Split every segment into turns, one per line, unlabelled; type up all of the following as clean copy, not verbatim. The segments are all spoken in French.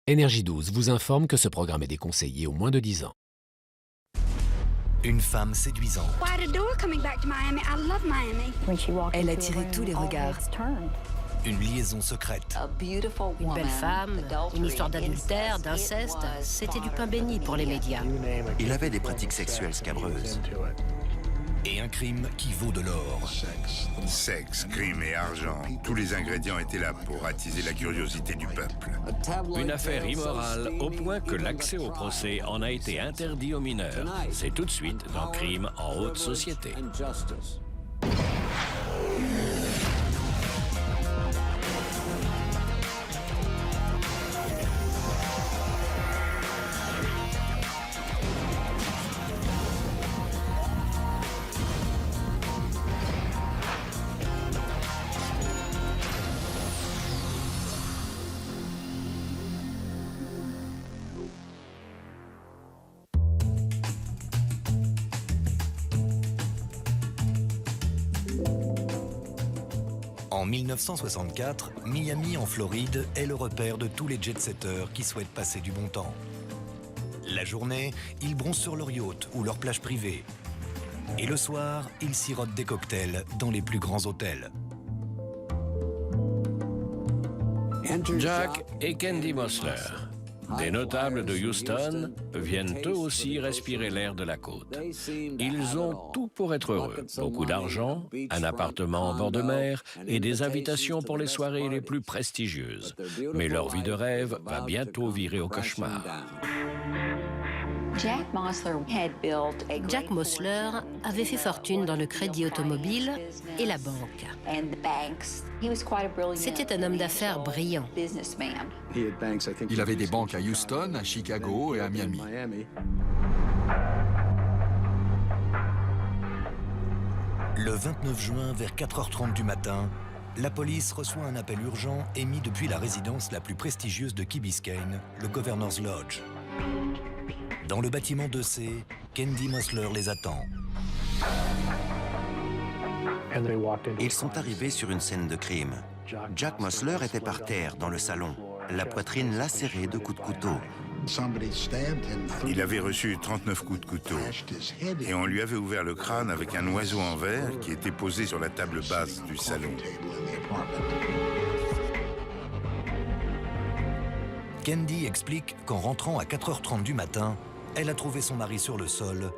Énergie 12 vous informe que ce programme est déconseillé aux moins de 10 ans.
Une femme séduisante.
Elle attirait tous les regards.
Une liaison secrète.
Une belle femme, une histoire d'adultère, d'inceste, c'était du pain béni pour les médias.
Il avait des pratiques sexuelles scabreuses.
Et un crime qui vaut de l'or.
Sexe, crime et argent, tous les ingrédients étaient là pour attiser la curiosité du peuple.
Une affaire immorale au point que l'accès au procès en a été interdit aux mineurs. C'est tout de suite dans Crime en haute société.
En 1964, Miami en Floride est le repère de tous les jet-setters qui souhaitent passer du bon temps. La journée, ils bronzent sur leur yacht ou leur plage privée. Et le soir, ils sirotent des cocktails dans les plus grands hôtels.
Jack et Candy Mosler, des notables de Houston, viennent eux aussi respirer l'air de la côte. Ils ont tout pour être heureux. Beaucoup d'argent, un appartement en bord de mer et des invitations pour les soirées les plus prestigieuses. Mais leur vie de rêve va bientôt virer au cauchemar.
Jack Mosler avait fait fortune dans le crédit automobile et la banque. C'était un homme d'affaires brillant.
Il avait des banques à Houston, à Chicago et à Miami.
Le 29 juin, vers 4h30 du matin, la police reçoit un appel urgent émis depuis la résidence la plus prestigieuse de Key Biscayne, le Governor's Lodge. Dans le bâtiment 2C, Candy Mosler les attend.
Ils sont arrivés sur une scène de crime. Jack Mosler était par terre dans le salon, la poitrine lacérée de coups de couteau.
Il avait reçu 39 coups de couteau et on lui avait ouvert le crâne avec un oiseau en verre qui était posé sur la table basse du salon.
Candy explique qu'en rentrant à 4h30 du matin, elle a trouvé son mari sur le sol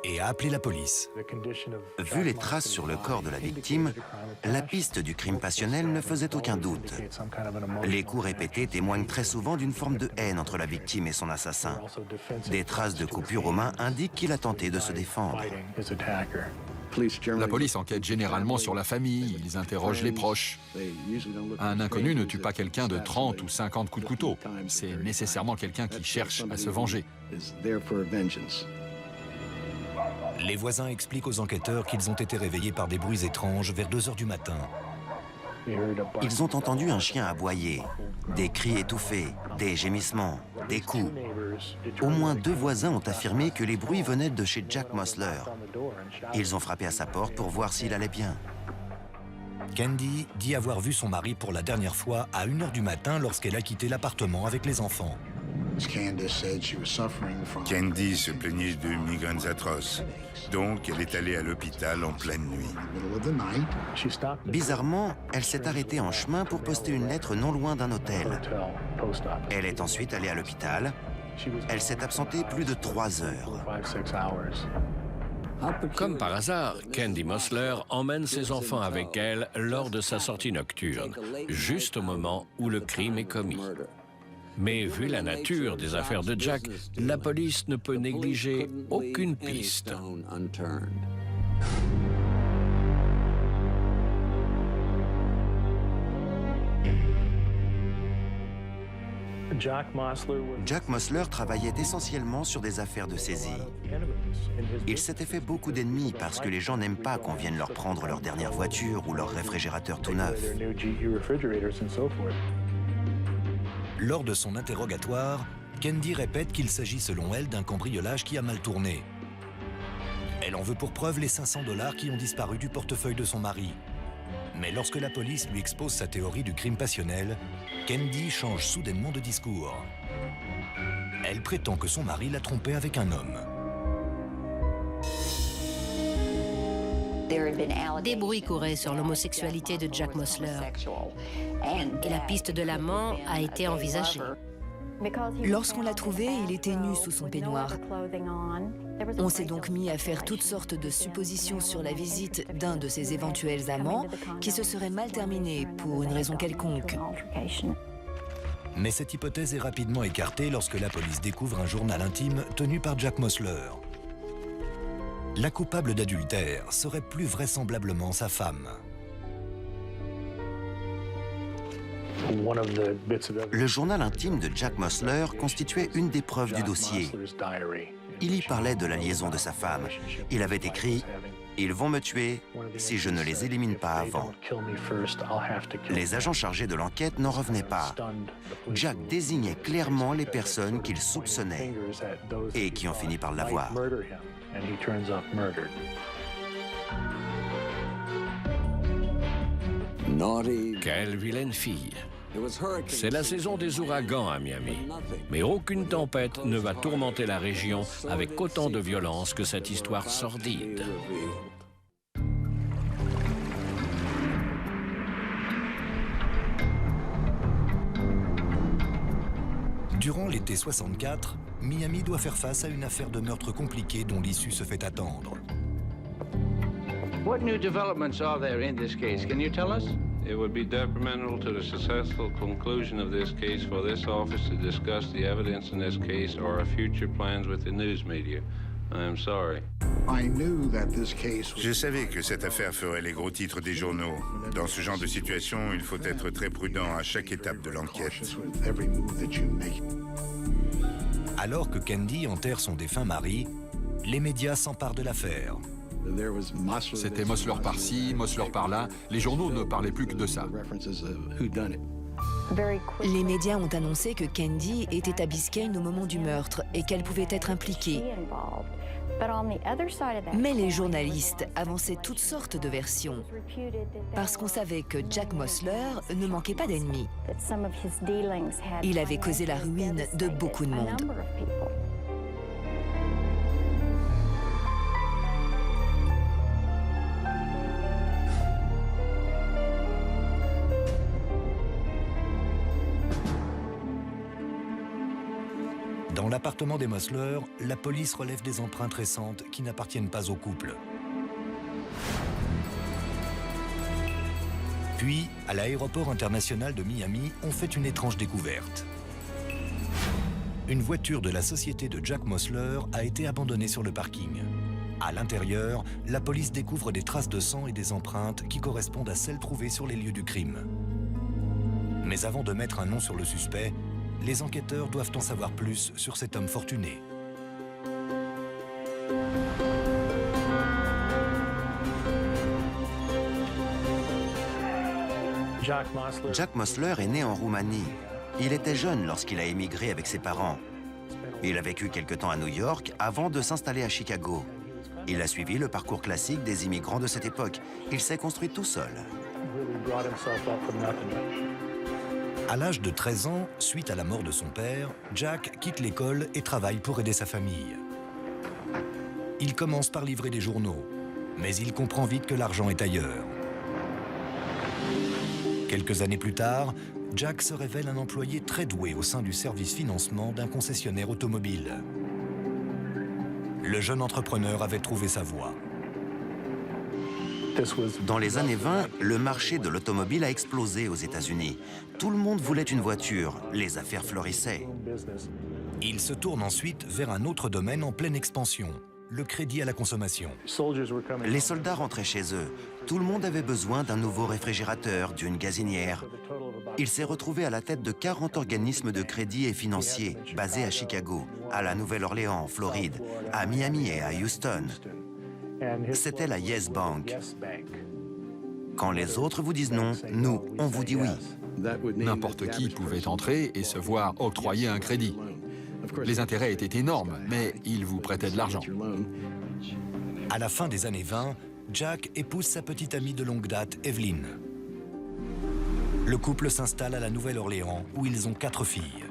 et a appelé la police.
Vu les traces sur le corps de la victime, la piste du crime passionnel ne faisait aucun doute. Les coups répétés témoignent très souvent d'une forme de haine entre la victime et son assassin. Des traces de coupures aux mains indiquent qu'il a tenté de se défendre.
La police enquête généralement sur la famille, ils interrogent les proches. Un inconnu ne tue pas quelqu'un de 30 ou 50 coups de couteau. C'est nécessairement quelqu'un qui cherche à se venger.
Les voisins expliquent aux enquêteurs qu'ils ont été réveillés par des bruits étranges vers 2h du matin.
Ils ont entendu un chien aboyer, des cris étouffés, des gémissements, des coups. Au moins 2 voisins ont affirmé que les bruits venaient de chez Jack Mosler. Ils ont frappé à sa porte pour voir s'il allait bien.
Candy dit avoir vu son mari pour la dernière fois à 1h du matin lorsqu'elle a quitté l'appartement avec les enfants.
Candy se plaignait de migraines atroces, donc elle est allée à l'hôpital en pleine nuit.
Bizarrement, elle s'est arrêtée en chemin pour poster une lettre non loin d'un hôtel. Elle est ensuite allée à l'hôpital. Elle s'est absentée plus de 3 heures.
Comme par hasard, Candy Mosler emmène ses enfants avec elle lors de sa sortie nocturne, juste au moment où le crime est commis. Mais vu la nature des affaires de Jack, la police ne peut négliger aucune piste.
Jack Mosler travaillait essentiellement sur des affaires de saisie. Il s'était fait beaucoup d'ennemis parce que les gens n'aiment pas qu'on vienne leur prendre leur dernière voiture ou leur réfrigérateur tout neuf.
Lors de son interrogatoire, Candy répète qu'il s'agit selon elle d'un cambriolage qui a mal tourné. Elle en veut pour preuve les $500 qui ont disparu du portefeuille de son mari. Mais lorsque la police lui expose sa théorie du crime passionnel, Candy change soudainement de discours. Elle prétend que son mari l'a trompée avec un homme.
Des bruits couraient sur l'homosexualité de Jack Mosler et la piste de l'amant a été envisagée.
Lorsqu'on l'a trouvé, il était nu sous son peignoir. On s'est donc mis à faire toutes sortes de suppositions sur la visite d'un de ses éventuels amants qui se serait mal terminée pour une raison quelconque.
Mais cette hypothèse est rapidement écartée lorsque la police découvre un journal intime tenu par Jack Mosler. La coupable d'adultère serait plus vraisemblablement sa femme.
Le journal intime de Jack Mosler constituait une des preuves du dossier. Il y parlait de la liaison de sa femme. Il avait écrit « Ils vont me tuer si je ne les élimine pas avant ». Les agents chargés de l'enquête n'en revenaient pas. Jack désignait clairement les personnes qu'il soupçonnait et qui ont fini par l'avoir.
Quelle vilaine fille. C'est la saison des ouragans à Miami. Mais aucune tempête ne va tourmenter la région avec autant de violence que cette histoire sordide.
Durant l'été 64, Miami doit faire face à une affaire de meurtre compliquée dont l'issue se fait attendre.
What new developments are there in this case? Can you tell us?
It would be detrimental to the successful conclusion of this case for this office to discuss the evidence in this case or our future plans with the news media. I am sorry.
Je savais que cette affaire ferait les gros titres des journaux. Dans ce genre de situation, il faut être très prudent à chaque étape de l'enquête.
Alors que Candy enterre son défunt mari, les médias s'emparent de l'affaire.
C'était Mosler par-ci, Mosler par-là. Les journaux ne parlaient plus que de ça.
Les médias ont annoncé que Candy était à Biscayne au moment du meurtre et qu'elle pouvait être impliquée. Mais les journalistes avançaient toutes sortes de versions, parce qu'on savait que Jack Mosler ne manquait pas d'ennemis. Il avait causé la ruine de beaucoup de monde.
Dans l'appartement des Mosler, la police relève des empreintes récentes qui n'appartiennent pas au couple. Puis, à l'aéroport international de Miami, on fait une étrange découverte. Une voiture de la société de Jack Mosler a été abandonnée sur le parking. À l'intérieur, la police découvre des traces de sang et des empreintes qui correspondent à celles trouvées sur les lieux du crime. Mais avant de mettre un nom sur le suspect, les enquêteurs doivent en savoir plus sur cet homme fortuné.
Jack Mosler est né en Roumanie. Il était jeune lorsqu'il a émigré avec ses parents. Il a vécu quelque temps à New York avant de s'installer à Chicago. Il a suivi le parcours classique des immigrants de cette époque. Il s'est construit tout seul.
À l'âge de 13 ans, suite à la mort de son père, Jack quitte l'école et travaille pour aider sa famille. Il commence par livrer des journaux, mais il comprend vite que l'argent est ailleurs. Quelques années plus tard, Jack se révèle un employé très doué au sein du service financement d'un concessionnaire automobile. Le jeune entrepreneur avait trouvé sa voie.
Dans les années 20, le marché de l'automobile a explosé aux États-Unis. Tout le monde voulait une voiture, les affaires fleurissaient.
Il se tourne ensuite vers un autre domaine en pleine expansion, le crédit à la consommation.
Les soldats rentraient chez eux. Tout le monde avait besoin d'un nouveau réfrigérateur, d'une gazinière. Il s'est retrouvé à la tête de 40 organismes de crédit et financiers, basés à Chicago, à la Nouvelle-Orléans, en Floride, à Miami et à Houston. C'était la Yes Bank. Quand les autres vous disent non, nous, on vous dit oui.
N'importe qui pouvait entrer et se voir octroyer un crédit. Les intérêts étaient énormes, mais ils vous prêtaient de l'argent.
À la fin des années 20, Jack épouse sa petite amie de longue date, Evelyn. Le couple s'installe à la Nouvelle-Orléans où ils ont 4 filles.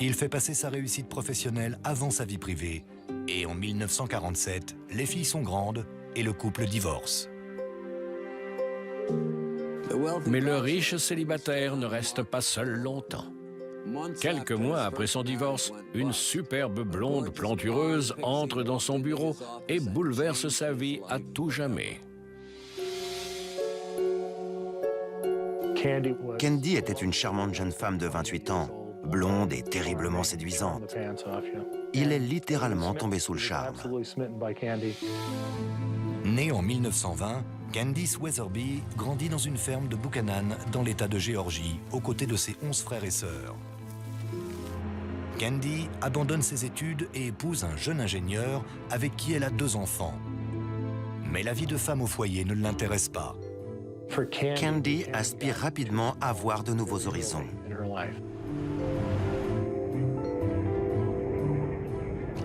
Il fait passer sa réussite professionnelle avant sa vie privée et en 1947, les filles sont grandes et le couple divorce.
Mais le riche célibataire ne reste pas seul longtemps. Quelques mois après son divorce, une superbe blonde plantureuse entre dans son bureau et bouleverse sa vie à tout jamais.
Candy était une charmante jeune femme de 28 ans, blonde et terriblement séduisante. Il est littéralement tombé sous le charme.
Née en 1920, Candice Weatherby grandit dans une ferme de Buchanan dans l'État de Géorgie, aux côtés de ses 11 frères et sœurs. Candy abandonne ses études et épouse un jeune ingénieur avec qui elle a 2 enfants. Mais la vie de femme au foyer ne l'intéresse pas.
Candy aspire rapidement à voir de nouveaux horizons.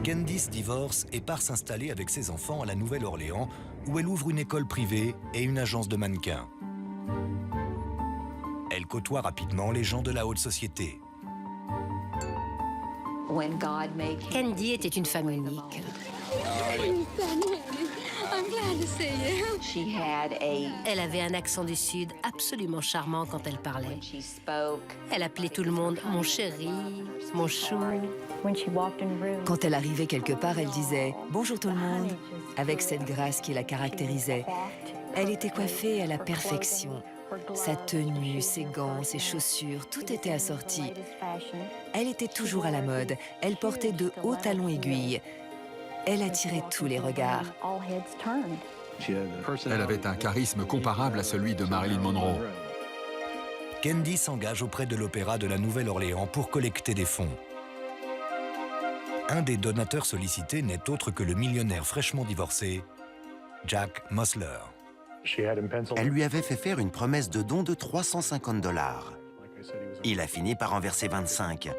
Candice divorce et part s'installer avec ses enfants à la Nouvelle-Orléans, où elle ouvre une école privée et une agence de mannequins. Elle côtoie rapidement les gens de la haute société.
Candy était une femme unique. Elle avait un accent du Sud absolument charmant quand elle parlait. Elle appelait tout le monde « mon chéri »,« mon chou ».
Quand elle arrivait quelque part, elle disait « Bonjour tout le monde » avec cette grâce qui la caractérisait. Elle était coiffée à la perfection. Sa tenue, ses gants, ses chaussures, tout était assorti. Elle était toujours à la mode. Elle portait de hauts talons aiguilles. Elle attirait tous les regards.
Elle avait un charisme comparable à celui de Marilyn Monroe.
Candy s'engage auprès de l'Opéra de la Nouvelle-Orléans pour collecter des fonds. Un des donateurs sollicités n'est autre que le millionnaire fraîchement divorcé, Jack Mosler.
Elle lui avait fait faire une promesse de don de 350 $. Il a fini par en verser 25.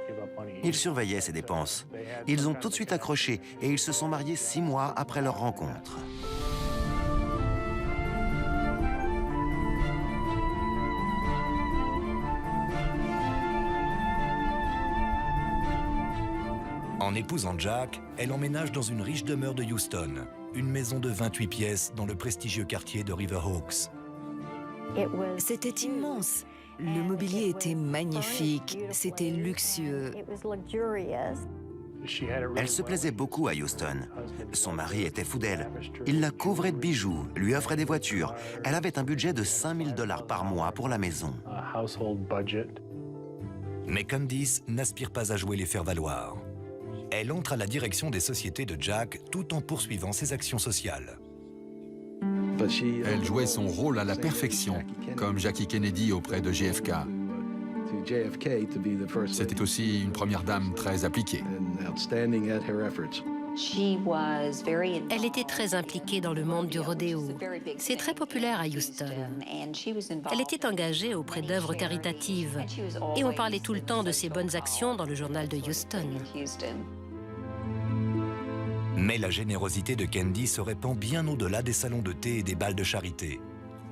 Il surveillait ses dépenses. Ils ont tout de suite accroché et ils se sont mariés 6 mois après leur rencontre.
En épousant Jack, elle emménage dans une riche demeure de Houston, une maison de 28 pièces dans le prestigieux quartier de Riverhawks.
C'était immense. Le mobilier était magnifique, c'était luxueux.
Elle se plaisait beaucoup à Houston. Son mari était fou d'elle. Il la couvrait de bijoux, lui offrait des voitures. Elle avait un budget de 5 000 $ par mois pour la maison.
Mais Candice n'aspire pas à jouer les faire-valoir. Elle entre à la direction des sociétés de Jack tout en poursuivant ses actions sociales.
Elle jouait son rôle à la perfection, comme Jackie Kennedy auprès de JFK. C'était aussi une première dame très appliquée.
Elle était très impliquée dans le monde du rodéo. C'est très populaire à Houston. Elle était engagée auprès d'œuvres caritatives et on parlait tout le temps de ses bonnes actions dans le journal de Houston.
Mais la générosité de Candy se répand bien au-delà des salons de thé et des bals de charité.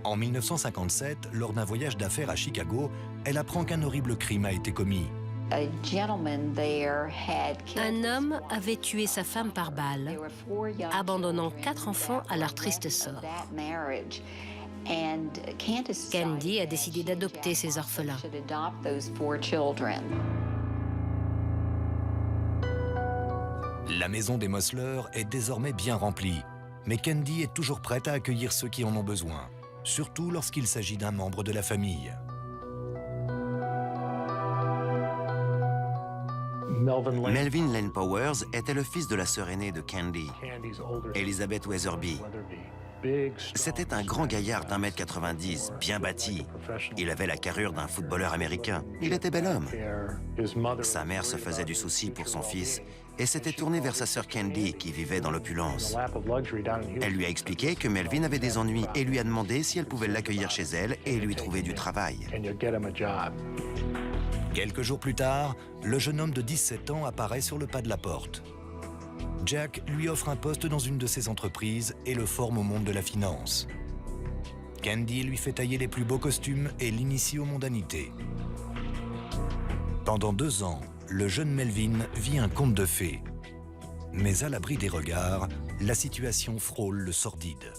En 1957, lors d'un voyage d'affaires à Chicago, elle apprend qu'un horrible crime a été commis.
Un homme avait tué sa femme par balle, abandonnant 4 enfants à leur triste sort. Candy a décidé d'adopter ces orphelins.
La maison des Mosler est désormais bien remplie, mais Candy est toujours prête à accueillir ceux qui en ont besoin, surtout lorsqu'il s'agit d'un membre de la famille.
Melvin Lane Powers était le fils de la sœur aînée de Candy, Elizabeth Weatherby. C'était un grand gaillard d'1,90 m, bien bâti. Il avait la carrure d'un footballeur américain. Il était bel homme. Sa mère se faisait du souci pour son fils et s'était tournée vers sa sœur Candy, qui vivait dans l'opulence. Elle lui a expliqué que Melvin avait des ennuis et lui a demandé si elle pouvait l'accueillir chez elle et lui trouver du travail.
Quelques jours plus tard, le jeune homme de 17 ans apparaît sur le pas de la porte. Jack lui offre un poste dans une de ses entreprises et le forme au monde de la finance. Candy lui fait tailler les plus beaux costumes et l'initie aux mondanités. Pendant 2 ans, le jeune Melvin vit un conte de fées. Mais à l'abri des regards, la situation frôle le sordide.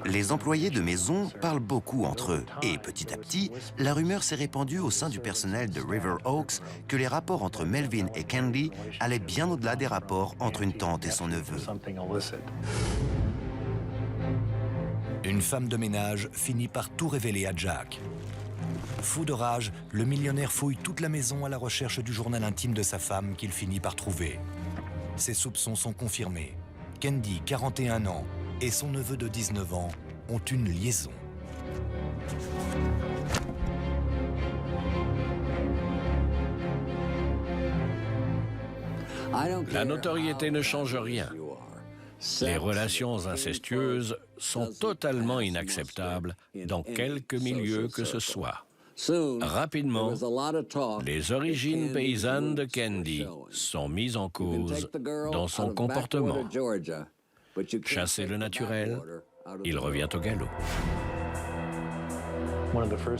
Les employés de maison parlent beaucoup entre eux. Et petit à petit, la rumeur s'est répandue au sein du personnel de River Oaks que les rapports entre Melvin et Candy allaient bien au-delà des rapports entre une tante et son neveu.
Une femme de ménage finit par tout révéler à Jack. Fou de rage, le millionnaire fouille toute la maison à la recherche du journal intime de sa femme qu'il finit par trouver. Ses soupçons sont confirmés. Candy, 41 ans, et son neveu de 19 ans ont une liaison.
La notoriété ne change rien. Les relations incestueuses sont totalement inacceptables dans quelque milieu que ce soit. Rapidement, les origines paysannes de Candy sont mises en cause dans son comportement. Chasser le naturel, il revient au galop.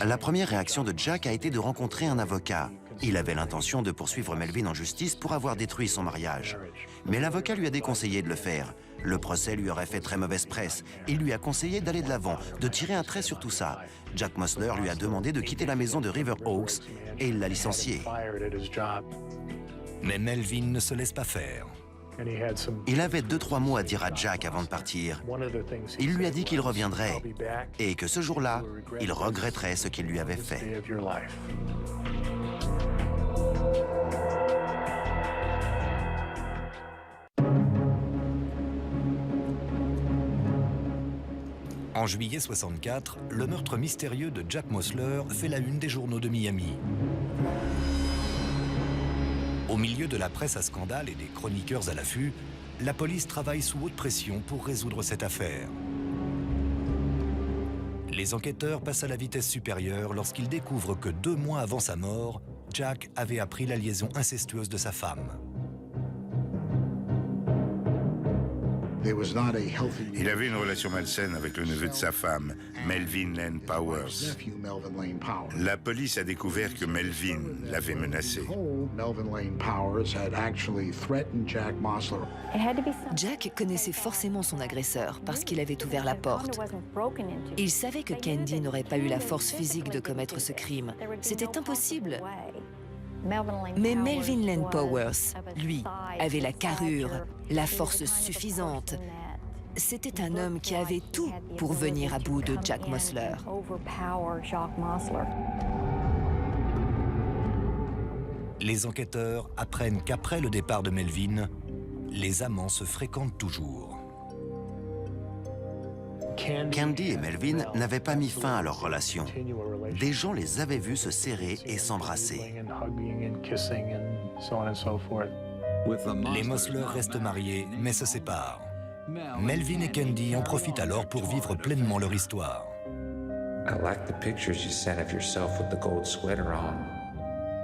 La première réaction de Jack a été de rencontrer un avocat. Il avait l'intention de poursuivre Melvin en justice pour avoir détruit son mariage. Mais l'avocat lui a déconseillé de le faire. Le procès lui aurait fait très mauvaise presse. Il lui a conseillé d'aller de l'avant, de tirer un trait sur tout ça. Jack Mosler lui a demandé de quitter la maison de River Oaks et il l'a licencié.
Mais Melvin ne se laisse pas faire.
Il avait 2-3 mots à dire à Jack avant de partir. Il lui a dit qu'il reviendrait et que ce jour-là, il regretterait ce qu'il lui avait fait.
En juillet 64, le meurtre mystérieux de Jack Mosler fait la une des journaux de Miami. Au milieu de la presse à scandale et des chroniqueurs à l'affût, la police travaille sous haute pression pour résoudre cette affaire. Les enquêteurs passent à la vitesse supérieure lorsqu'ils découvrent que 2 mois avant sa mort, Jack avait appris la liaison incestueuse de sa femme.
Il avait une relation malsaine avec le neveu de sa femme, Melvin Lane Powers. La police a découvert que Melvin l'avait menacé.
Jack connaissait forcément son agresseur parce qu'il avait ouvert la porte. Il savait que Candy n'aurait pas eu la force physique de commettre ce crime. C'était impossible. Mais Melvin Lane Powers, lui, avait la carrure, la force suffisante. C'était un homme qui avait tout pour venir à bout de Jack Mosler.
Les enquêteurs apprennent qu'après le départ de Melvin, les amants se fréquentent toujours.
Candy et Melvin n'avaient pas mis fin à leur relation. Des gens les avaient vus se serrer et s'embrasser.
Les Mosler restent mariés, mais se séparent. Melvin et Candy en profitent alors pour vivre pleinement leur histoire.
I like the pictures you sent of yourself with the gold sweater on.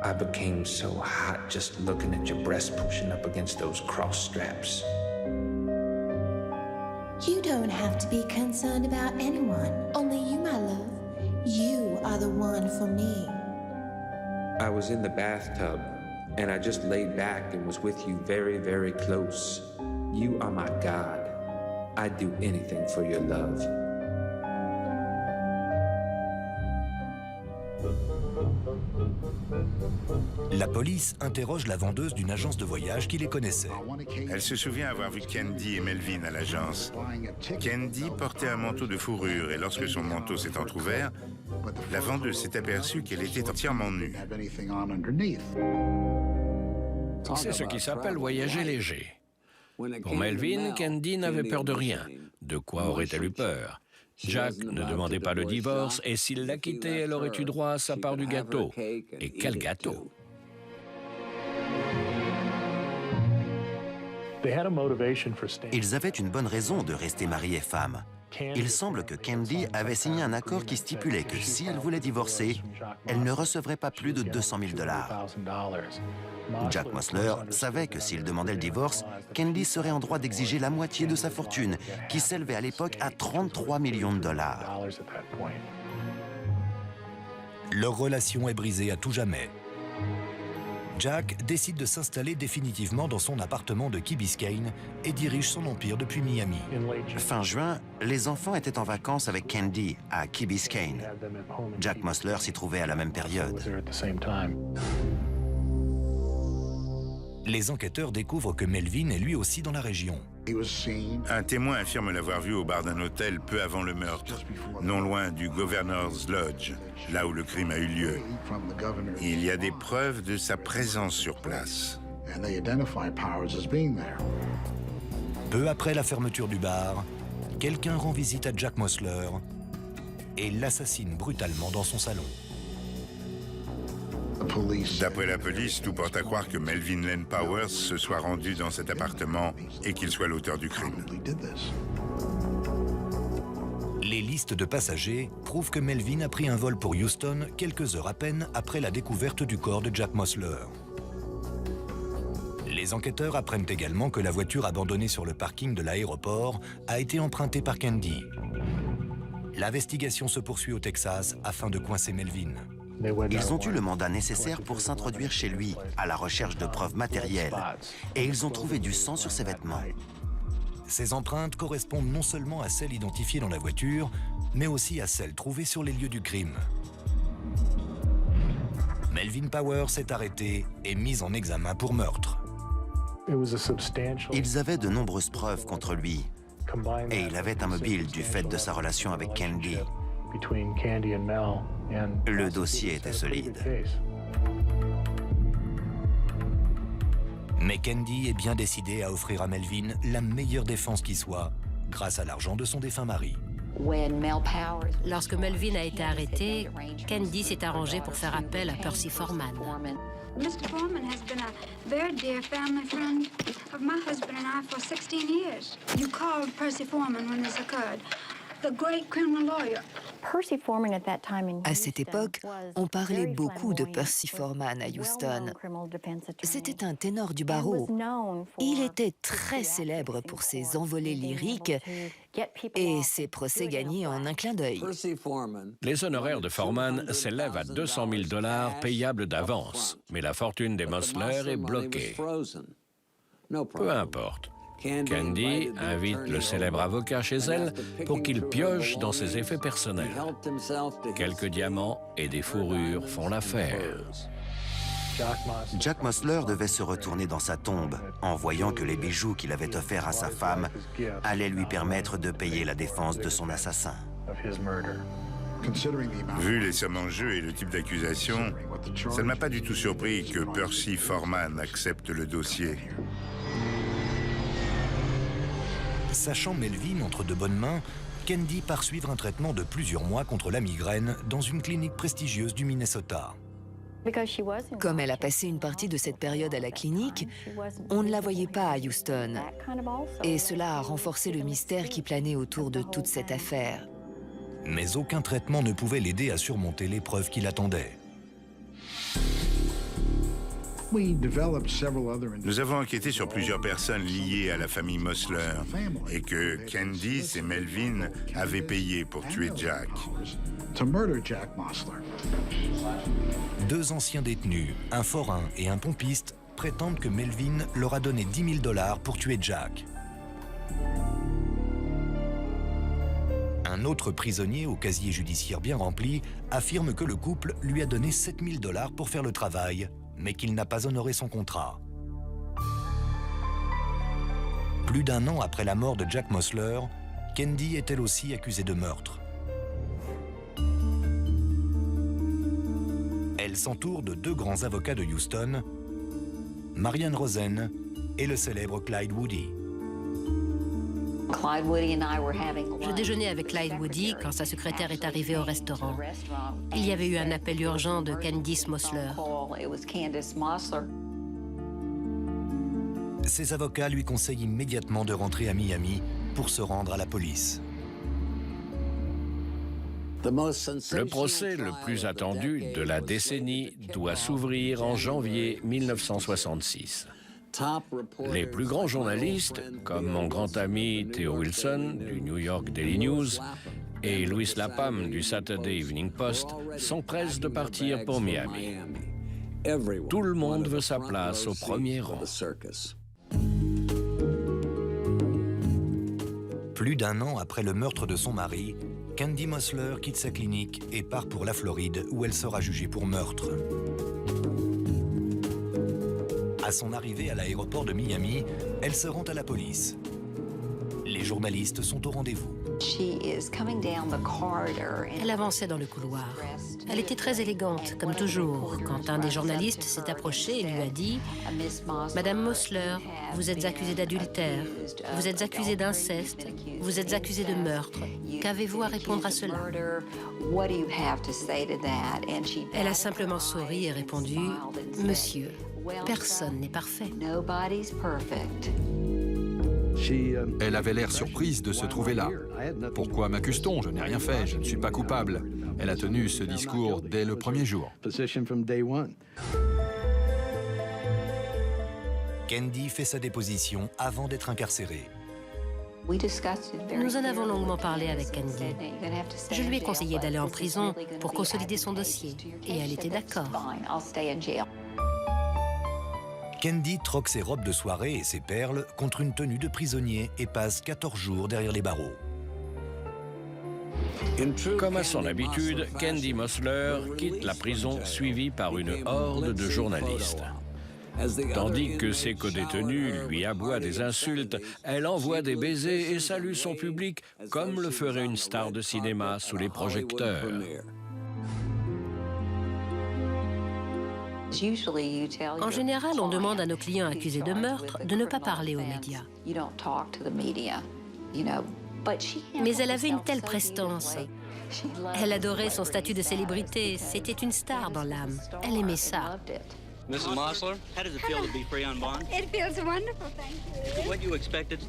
I became so hot just looking at your breast pushing up against those cross straps.
You don't have to be concerned about anyone, only you, my love. You are the one for me.
I was in the bathtub, and I just laid back and was with you very, very close. You are my God. I'd do anything for your love.
La police interroge la vendeuse d'une agence de voyage qui les connaissait.
Elle se souvient avoir vu Candy et Melvin à l'agence. Candy portait un manteau de fourrure et lorsque son manteau s'est entrouvert, la vendeuse s'est aperçue qu'elle était entièrement nue.
C'est ce qui s'appelle voyager léger. Pour Melvin, Candy n'avait peur de rien. De quoi aurait-elle eu peur? Jack ne demandait pas le divorce et s'il la quittait, elle aurait eu droit à sa part du gâteau. Et quel gâteau!
Ils avaient une bonne raison de rester mari et femme. Il semble que Candy avait signé un accord qui stipulait que si elle voulait divorcer, elle ne recevrait pas plus de 200 000 $. Jack Mosler savait que s'il demandait le divorce, Candy serait en droit d'exiger la moitié de sa fortune, qui s'élevait à l'époque à 33 millions de $.
Leur relation est brisée à tout jamais. Jack décide de s'installer définitivement dans son appartement de Key Biscayne et dirige son empire depuis Miami.
Fin juin, les enfants étaient en vacances avec Candy à Key Biscayne. Jack Mosler s'y trouvait à la même période.
Les enquêteurs découvrent que Melvin est lui aussi dans la région.
Un témoin affirme l'avoir vu au bar d'un hôtel peu avant le meurtre, non loin du Governor's Lodge, là où le crime a eu lieu. Il y a des preuves de sa présence sur place.
Peu après la fermeture du bar, quelqu'un rend visite à Jack Mosler et l'assassine brutalement dans son salon.
D'après la police, tout porte à croire que Melvin Len Powers se soit rendu dans cet appartement et qu'il soit l'auteur du crime.
Les listes de passagers prouvent que Melvin a pris un vol pour Houston quelques heures à peine après la découverte du corps de Jack Mosler. Les enquêteurs apprennent également que la voiture abandonnée sur le parking de l'aéroport a été empruntée par Candy. L'investigation se poursuit au Texas afin de coincer Melvin.
Ils ont eu le mandat nécessaire pour s'introduire chez lui, à la recherche de preuves matérielles, et ils ont trouvé du sang sur ses vêtements.
Ces empreintes correspondent non seulement à celles identifiées dans la voiture, mais aussi à celles trouvées sur les lieux du crime. Melvin Powers est arrêté et mis en examen pour meurtre.
Ils avaient de nombreuses preuves contre lui, et il avait un mobile du fait de sa relation avec Candy. Le dossier était solide.
Mais Candy est bien décidée à offrir à Melvin la meilleure défense qui soit, grâce à l'argent de son défunt mari.
Lorsque Melvin a été arrêté, Candy s'est arrangée pour faire appel à Percy Foreman.
Mr. Foreman has been a very dear family friend of my husband and I for 16 years. You called Percy Foreman when this occurred. The great criminal lawyer.
À cette époque, on parlait beaucoup de Percy Foreman à Houston. C'était un ténor du barreau. Il était très célèbre pour ses envolées lyriques et ses procès gagnés en un clin d'œil.
Les honoraires de Foreman s'élèvent à 200 000 $ payables d'avance, mais la fortune des Mosler est bloquée. Peu importe. Candy invite le célèbre avocat chez elle pour qu'il pioche dans ses effets personnels. Quelques diamants et des fourrures font l'affaire.
Jack Mosler devait se retourner dans sa tombe en voyant que les bijoux qu'il avait offerts à sa femme allaient lui permettre de payer la défense de son assassin.
Vu les sommes en jeu et le type d'accusation, ça ne m'a pas du tout surpris que Percy Foreman accepte le dossier.
Sachant Melvin entre de bonnes mains, Candy part suivre un traitement de plusieurs mois contre la migraine dans une clinique prestigieuse du Minnesota.
Comme elle a passé une partie de cette période à la clinique, on ne la voyait pas à Houston. Et cela a renforcé le mystère qui planait autour de toute cette affaire.
Mais aucun traitement ne pouvait l'aider à surmonter l'épreuve qui l'attendait.
Nous avons enquêté sur plusieurs personnes liées à la famille Mosler et que Candice et Melvin avaient payé pour tuer Jack.
Deux anciens détenus, un forain et un pompiste, prétendent que Melvin leur a donné 10 000 $ pour tuer Jack. Un autre prisonnier au casier judiciaire bien rempli affirme que le couple lui a donné 7 000 $ pour faire le travail, mais qu'il n'a pas honoré son contrat. Plus d'un an après la mort de Jack Mosler, Candy est elle aussi accusée de meurtre. Elle s'entoure de deux grands avocats de Houston, Marianne Rosen et le célèbre Clyde Woody.
Je déjeunais avec Clyde Woody quand sa secrétaire est arrivée au restaurant. Il y avait eu un appel urgent de Candice Mosler.
Ses avocats lui conseillent immédiatement de rentrer à Miami pour se rendre à la police.
Le procès le plus attendu de la décennie doit s'ouvrir en janvier 1966. Les plus grands journalistes, comme mon grand ami Theo Wilson du New York Daily News et Louis Lapham du Saturday Evening Post, sont prêts de partir pour Miami. Tout le monde veut sa place au premier rang.
Plus d'un an après le meurtre de son mari, Candy Mossler quitte sa clinique et part pour la Floride où elle sera jugée pour meurtre. À son arrivée à l'aéroport de Miami, elle se rend à la police. Les journalistes sont au rendez-vous.
Elle avançait dans le couloir. Elle était très élégante, comme toujours, quand un des journalistes s'est approché et lui a dit « Madame Mossler, vous êtes accusée d'adultère, vous êtes accusée d'inceste, vous êtes accusée de meurtre. Qu'avez-vous à répondre à cela ?» Elle a simplement souri et répondu « Monsieur, personne n'est parfait. »
Elle avait l'air surprise de se trouver là. « Pourquoi m'accuse-t-on? Je n'ai rien fait, je ne suis pas coupable. » Elle a tenu ce discours dès le premier jour.
Candy fait sa déposition avant d'être incarcérée.
Nous en avons longuement parlé avec Candy. Je lui ai conseillé d'aller en prison pour consolider son dossier, et elle était d'accord.
Candy troque ses robes de soirée et ses perles contre une tenue de prisonnier et passe 14 jours derrière les barreaux.
Comme à son habitude, Candy Mossler quitte la prison suivie par une horde de journalistes. Tandis que ses codétenus lui aboient des insultes, elle envoie des baisers et salue son public comme le ferait une star de cinéma sous les projecteurs.
En général, on demande à nos clients accusés de meurtre de ne pas parler aux médias. Mais elle avait une telle prestance. Elle adorait son statut de célébrité. C'était une star dans l'âme. Elle aimait ça.
Mrs. Mossler, how does it feel to be free on bond?
It feels wonderful, thank you.
What you expected?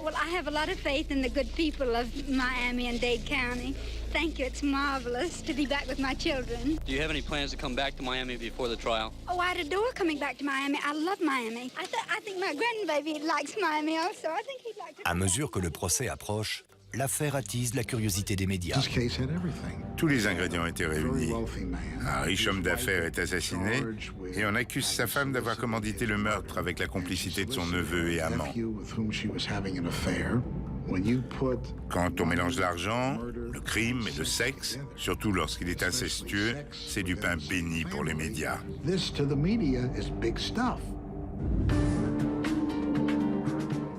Well, I have a lot of faith in the good people of Miami and Dade County. Thank you. It's marvelous to be back with my children.
Do you have any plans to come back to Miami before the trial?
Oh, I'd adore coming back to Miami. I love Miami. I think my grandbaby likes Miami also. I think he'd like to...
À mesure que le procès approche, l'affaire attise la curiosité des médias.
Tous les ingrédients étaient réunis. Un riche homme d'affaires est assassiné et on accuse sa femme d'avoir commandité le meurtre avec la complicité de son neveu et amant. Quand on mélange l'argent, le crime et le sexe, surtout lorsqu'il est incestueux, c'est du pain béni pour les médias.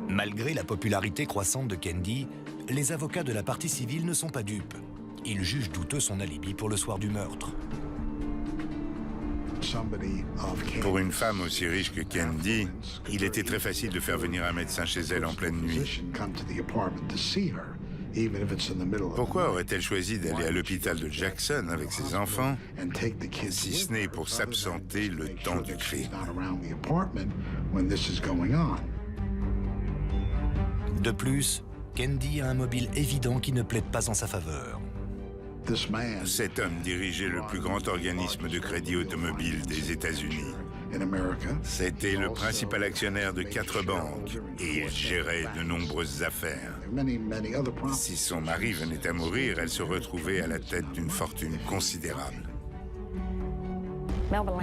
Malgré la popularité croissante de Candy, les avocats de la partie civile ne sont pas dupes. Ils jugent douteux son alibi pour le soir du meurtre.
Pour une femme aussi riche que Candy, il était très facile de faire venir un médecin chez elle en pleine nuit. Pourquoi aurait-elle choisi d'aller à l'hôpital de Jackson avec ses enfants, si ce n'est pour s'absenter le temps du crime?
De plus, Candy a un mobile évident qui ne plaide pas en sa faveur.
Cet homme dirigeait le plus grand organisme de crédit automobile des États-Unis. C'était le principal actionnaire de 4 banques et il gérait de nombreuses affaires. Si son mari venait à mourir, elle se retrouvait à la tête d'une fortune considérable.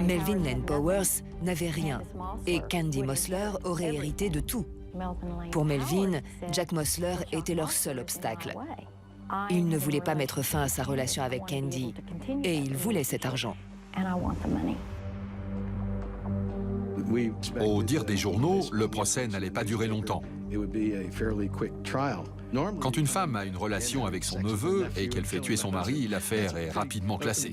Melvin Lane Powers n'avait rien et Candy Mossler aurait hérité de tout. Pour Melvin, Jack Mossler était leur seul obstacle. Il ne voulait pas mettre fin à sa relation avec Candy et il voulait cet argent.
Au dire des journaux, le procès n'allait pas durer longtemps. Quand une femme a une relation avec son neveu et qu'elle fait tuer son mari, l'affaire est rapidement classée.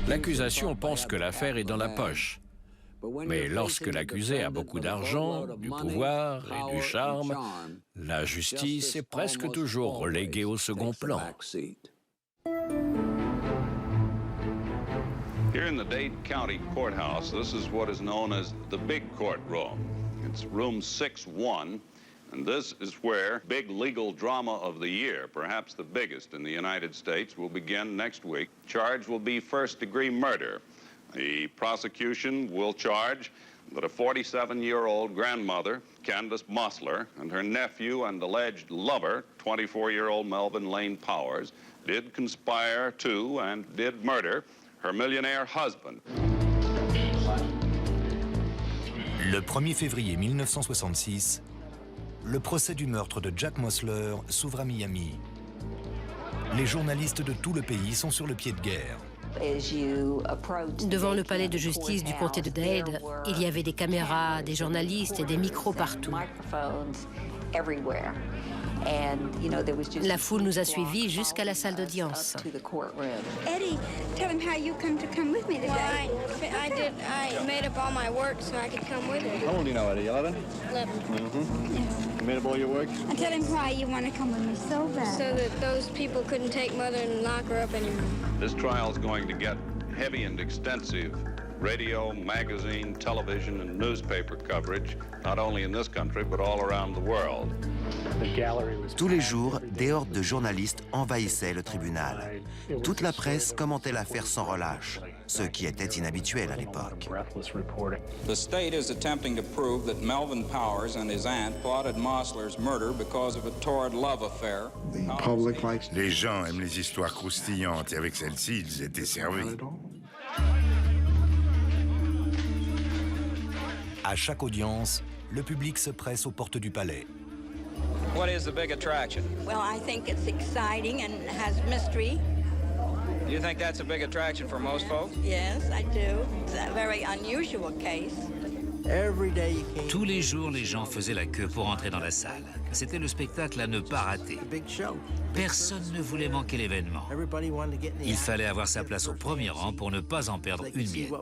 L'accusation pense que l'affaire est dans la poche. Mais lorsque l'accusé a beaucoup d'argent, du pouvoir et du charme, la justice est presque toujours reléguée au second plan.
Here in the Dade County Courthouse, this is what is known as the Big Courtroom. It's room 6-1.
And this is where big legal drama of the year, perhaps the biggest in the United States, will begin next week. Charge will be first-degree murder. The prosecution will charge that a 47-year-old grandmother, Candace Mosler, and her nephew and alleged lover, 24-year-old Melvin Lane Powers, did conspire to and did murder her millionaire husband.
Le 1er février 1966, le procès du meurtre de Jack Mosler s'ouvre à Miami. Les journalistes de tout le pays sont sur le pied de guerre.
Devant le palais de justice du comté de Dade, il y avait des caméras, des journalistes et des micros partout. La foule nous a suivis jusqu'à la salle d'audience.
Eddie, tell him how you come with me today.
Well, I made up all my work so I could come with him.
How old do you know, Eddie? 11?
11.
You made up all your work?
And tell him why you want to come with me so bad.
So that those people couldn't take Mother and lock her up anymore.
This trial is going to get heavy and extensive radio, magazine, television, and newspaper coverage, not only in this country, but all around the world.
Tous les jours, des hordes de journalistes envahissaient le tribunal. Toute la presse commentait l'affaire sans relâche, ce qui était inhabituel à l'époque.
The state is attempting to prove that Melvin Powers and his aunt plotted Mosler's murder because of a torrid love affair.
Les gens aiment les histoires croustillantes et avec celle-ci, ils étaient servis.
À chaque audience, le public se presse aux portes du palais.
What is the big attraction?
Well, I think it's exciting and has mystery.
Do you think that's a big attraction for most folks?
Yes, I do. It's a very unusual case.
Tous les jours, les gens faisaient la queue pour entrer dans la salle. C'était le spectacle à ne pas rater. Personne ne voulait manquer l'événement. Il fallait avoir sa place au premier rang pour ne pas en perdre une miette.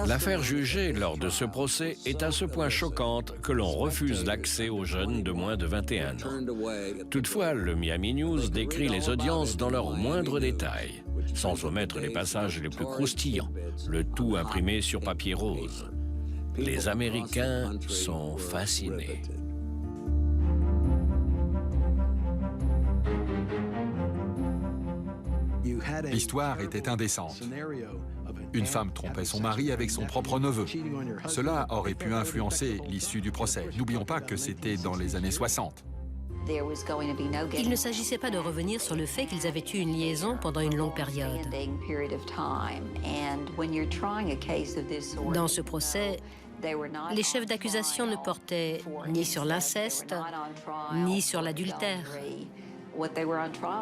L'affaire jugée lors de ce procès est à ce point choquante que l'on refuse l'accès aux jeunes de moins de 21 ans. Toutefois, le Miami News décrit les audiences dans leurs moindres détails, sans omettre les passages les plus croustillants, le tout imprimé sur papier rose. Les Américains sont fascinés.
L'histoire était indécente. Une femme trompait son mari avec son propre neveu. Cela aurait pu influencer l'issue du procès. N'oublions pas que c'était dans les années 60.
Il ne s'agissait pas de revenir sur le fait qu'ils avaient eu une liaison pendant une longue période. Dans ce procès, les chefs d'accusation ne portaient ni sur l'inceste, ni sur l'adultère.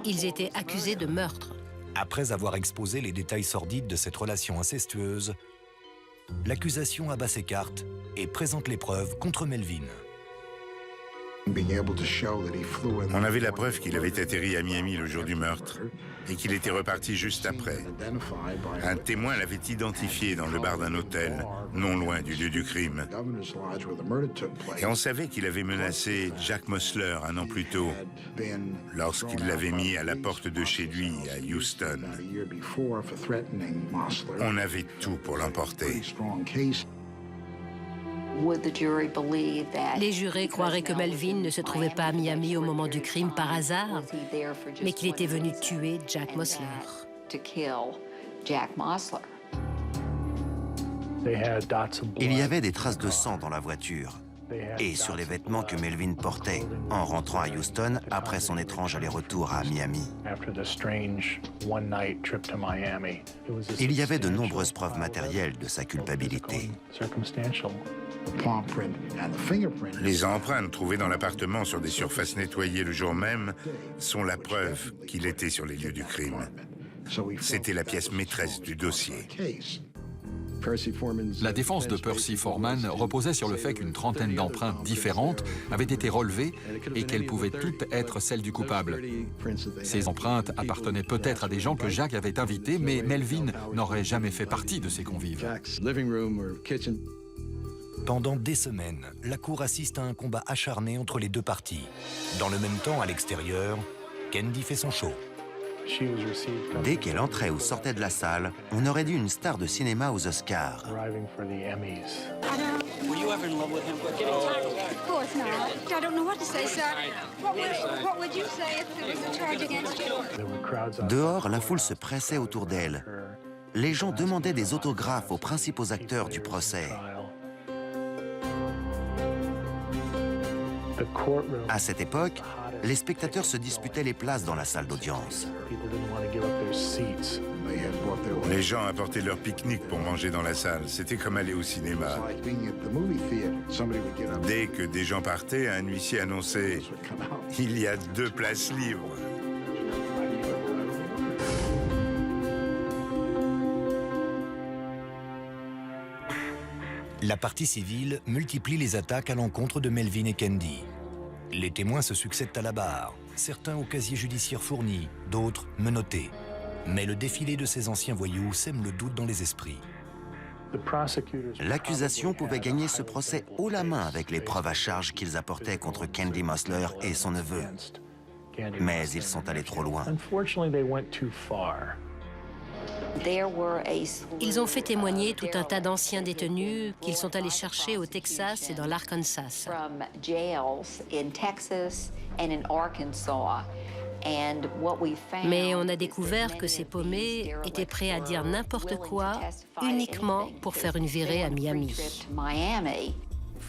Ils étaient accusés de meurtre.
Après avoir exposé les détails sordides de cette relation incestueuse, l'accusation abat ses cartes et présente les preuves contre Melvin.
On avait la preuve qu'il avait atterri à Miami le jour du meurtre et qu'il était reparti juste après. Un témoin l'avait identifié dans le bar d'un hôtel, non loin du lieu du crime. Et on savait qu'il avait menacé Jack Mosler un an plus tôt, lorsqu'il l'avait mis à la porte de chez lui à Houston. On avait tout pour l'emporter.
Les jurés croiraient que Melvin ne se trouvait pas à Miami au moment du crime par hasard, mais qu'il était venu tuer Jack Mosler.
Il y avait des traces de sang dans la voiture et sur les vêtements que Melvin portait en rentrant à Houston après son étrange aller-retour à Miami. Il y avait de nombreuses preuves matérielles de sa culpabilité.
Les empreintes trouvées dans l'appartement sur des surfaces nettoyées le jour même sont la preuve qu'il était sur les lieux du crime. C'était la pièce maîtresse du dossier.
La défense de Percy Foreman reposait sur le fait qu'une trentaine d'empreintes différentes avaient été relevées et qu'elles pouvaient toutes être celles du coupable. Ces empreintes appartenaient peut-être à des gens que Jack avait invités, mais Melvin n'aurait jamais fait partie de ces convives.
Pendant des semaines, la cour assiste à un combat acharné entre les deux parties. Dans le même temps, à l'extérieur, Candy fait son show.
Dès qu'elle entrait ou sortait de la salle, on aurait dit une star de cinéma aux Oscars.
Were you ever in love with him?
Of course not. I don't know what to say, sir. What would you say if there was a charge against you?
Dehors, la foule se pressait autour d'elle. Les gens demandaient des autographes aux principaux acteurs du procès. À cette époque, les spectateurs se disputaient les places dans la salle d'audience.
Les gens apportaient leur pique-nique pour manger dans la salle. C'était comme aller au cinéma. Dès que des gens partaient, un huissier annonçait « Il y a 2 places libres ».
La partie civile multiplie les attaques à l'encontre de Melvin et Candy. Les témoins se succèdent à la barre, certains au casier judiciaire fourni, d'autres menottés. Mais le défilé de ces anciens voyous sème le doute dans les esprits.
L'accusation pouvait gagner ce procès haut la main avec les preuves à charge qu'ils apportaient contre Candy Mosler et son neveu. Mais ils sont allés trop loin.
Ils ont fait témoigner tout un tas d'anciens détenus qu'ils sont allés chercher au Texas et dans l'Arkansas. Mais on a découvert que ces paumés étaient prêts à dire n'importe quoi uniquement pour faire une virée à Miami.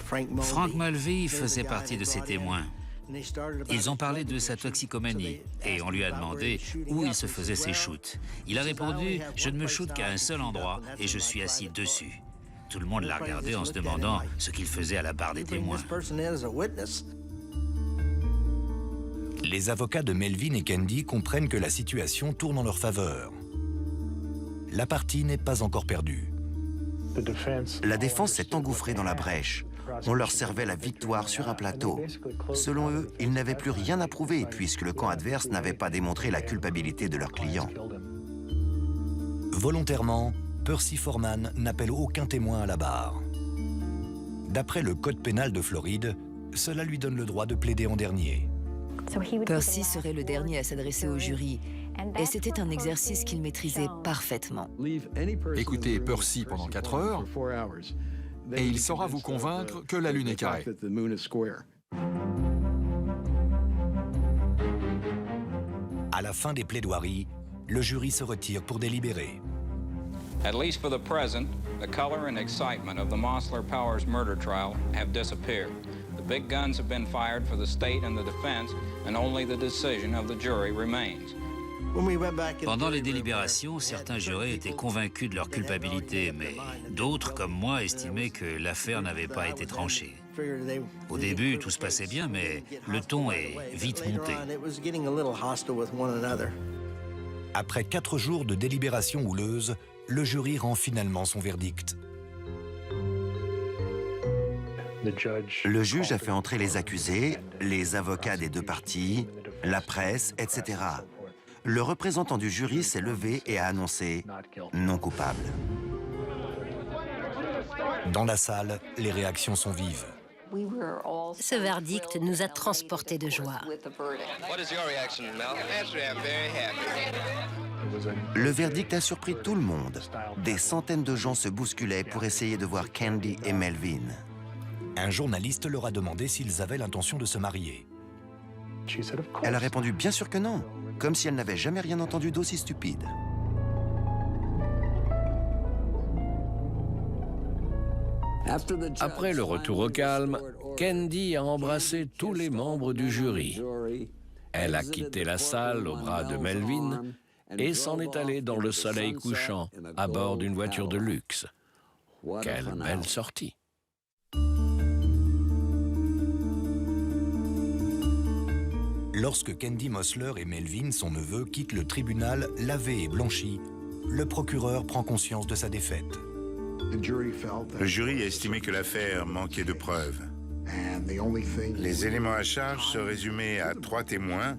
Frank Mulvey faisait partie de ces témoins. Ils ont parlé de sa toxicomanie et on lui a demandé où il se faisait ses shoots. Il a répondu « Je ne me shoote qu'à un seul endroit et je suis assis dessus ». Tout le monde l'a regardé en se demandant ce qu'il faisait à la barre des témoins.
Les avocats de Melvin et Candy comprennent que la situation tourne en leur faveur. La partie n'est pas encore perdue.
La défense s'est engouffrée dans la brèche. On leur servait la victoire sur un plateau. Selon eux, ils n'avaient plus rien à prouver puisque le camp adverse n'avait pas démontré la culpabilité de leur client.
Volontairement, Percy Foreman n'appelle aucun témoin à la barre. D'après le code pénal de Floride, cela lui donne le droit de plaider en dernier.
Percy serait le dernier à s'adresser au jury, et c'était un exercice qu'il maîtrisait parfaitement.
Écoutez Percy pendant 4 heures, et il saura vous convaincre que la Lune est carrée.
À la fin des plaidoiries, le jury se retire pour délibérer.
At least for the present, the color and excitement of the Mosler Powers murder trial have disappeared. The big guns have been fired for the state and the defense, and only the decision of the jury remains.
Pendant les délibérations, certains jurés étaient convaincus de leur culpabilité, mais d'autres, comme moi, estimaient que l'affaire n'avait pas été tranchée. Au début, tout se passait bien, mais le ton est vite monté.
Après 4 jours de délibération houleuse, le jury rend finalement son verdict.
Le juge a fait entrer les accusés, les avocats des 2 parties, la presse, etc. Le représentant du jury s'est levé et a annoncé « non coupable ».
Dans la salle, les réactions sont vives.
Ce verdict nous a transportés de joie.
Le verdict a surpris tout le monde. Des centaines de gens se bousculaient pour essayer de voir Candy et Melvin.
Un journaliste leur a demandé s'ils avaient l'intention de se marier.
Elle a répondu bien sûr que non, comme si elle n'avait jamais rien entendu d'aussi stupide.
Après le retour au calme, Candy a embrassé tous les membres du jury. Elle a quitté la salle au bras de Melvin et s'en est allée dans le soleil couchant à bord d'une voiture de luxe. Quelle belle sortie!
Lorsque Candy Mosler et Melvin, son neveu, quittent le tribunal lavé et blanchi, le procureur prend conscience de sa défaite.
Le jury a estimé que l'affaire manquait de preuves. Les éléments à charge se résumaient à 3 témoins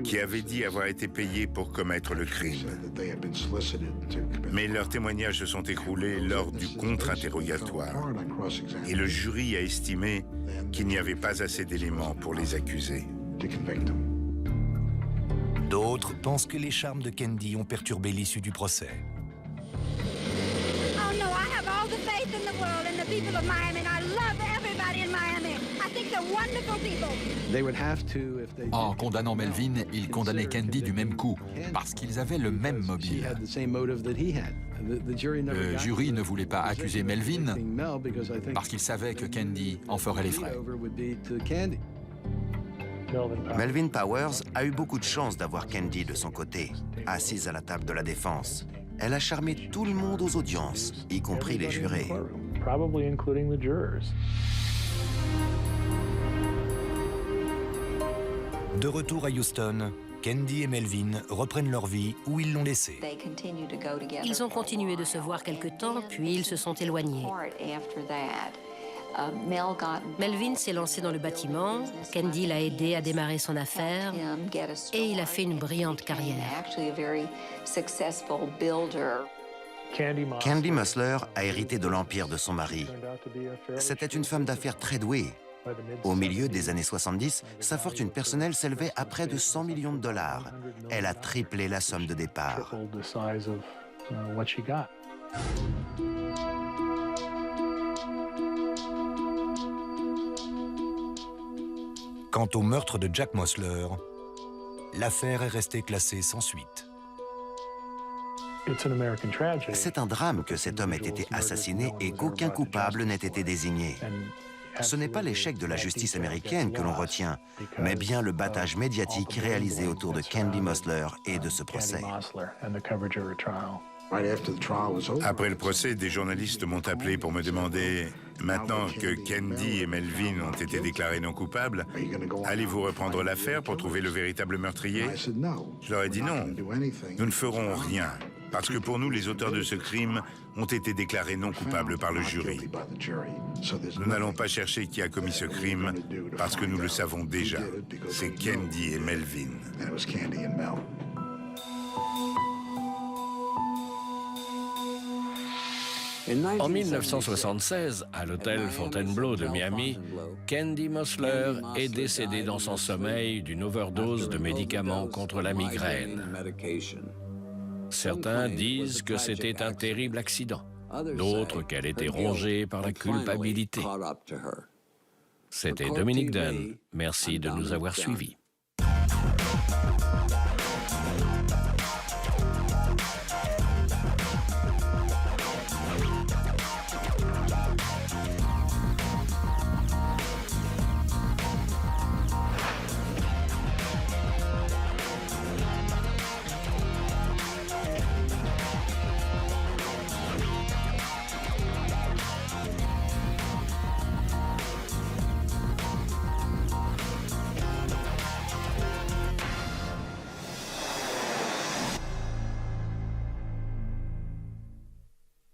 qui avaient dit avoir été payés pour commettre le crime. Mais leurs témoignages se sont écroulés lors du contre-interrogatoire. Et le jury a estimé qu'il n'y avait pas assez d'éléments pour les accuser.
D'autres pensent que les charmes de Candy ont perturbé l'issue du procès.
Oh no, I have all the faith in the world in the people of Miami, and I love everybody in Miami. I think they're wonderful people.
En condamnant Melvin, ils condamnaient Candy du même coup, parce qu'ils avaient le même mobile. Le jury ne voulait pas accuser Melvin, parce qu'il savait que Candy en ferait les frais.
Melvin Powers a eu beaucoup de chance d'avoir Candy de son côté, assise à la table de la défense. Elle a charmé tout le monde aux audiences, y compris les jurés.
De retour à Houston, Candy et Melvin reprennent leur vie où ils l'ont laissée.
Ils ont continué de se voir quelque temps, puis ils se sont éloignés. Melvin s'est lancé dans le bâtiment, Candy l'a aidé à démarrer son affaire et il a fait une brillante carrière.
Candy Musler a hérité de l'empire de son mari. C'était une femme d'affaires très douée. Au milieu des années 70, sa fortune personnelle s'élevait à près de 100 millions de dollars. Elle a triplé la somme de départ.
Quant au meurtre de Jack Mosler, l'affaire est restée classée sans suite.
C'est un drame que cet homme ait été assassiné et qu'aucun coupable n'ait été désigné. Ce n'est pas l'échec de la justice américaine que l'on retient, mais bien le battage médiatique réalisé autour de Candy Musler et de ce procès.
Après le procès, des journalistes m'ont appelé pour me demander « Maintenant que Candy et Melvin ont été déclarés non coupables, allez-vous reprendre l'affaire pour trouver le véritable meurtrier ?» Je leur ai dit non, nous ne ferons rien, parce que pour nous, les auteurs de ce crime ont été déclarés non coupables par le jury. Nous n'allons pas chercher qui a commis ce crime, parce que nous le savons déjà. C'est Candy et Melvin.
En 1976, à l'hôtel Fontainebleau de Miami, Candy Musler est décédée dans son sommeil d'une overdose de médicaments contre la migraine. Certains disent que c'était un terrible accident, d'autres qu'elle était rongée par la culpabilité. C'était Dominique Dunne. Merci de nous avoir suivis.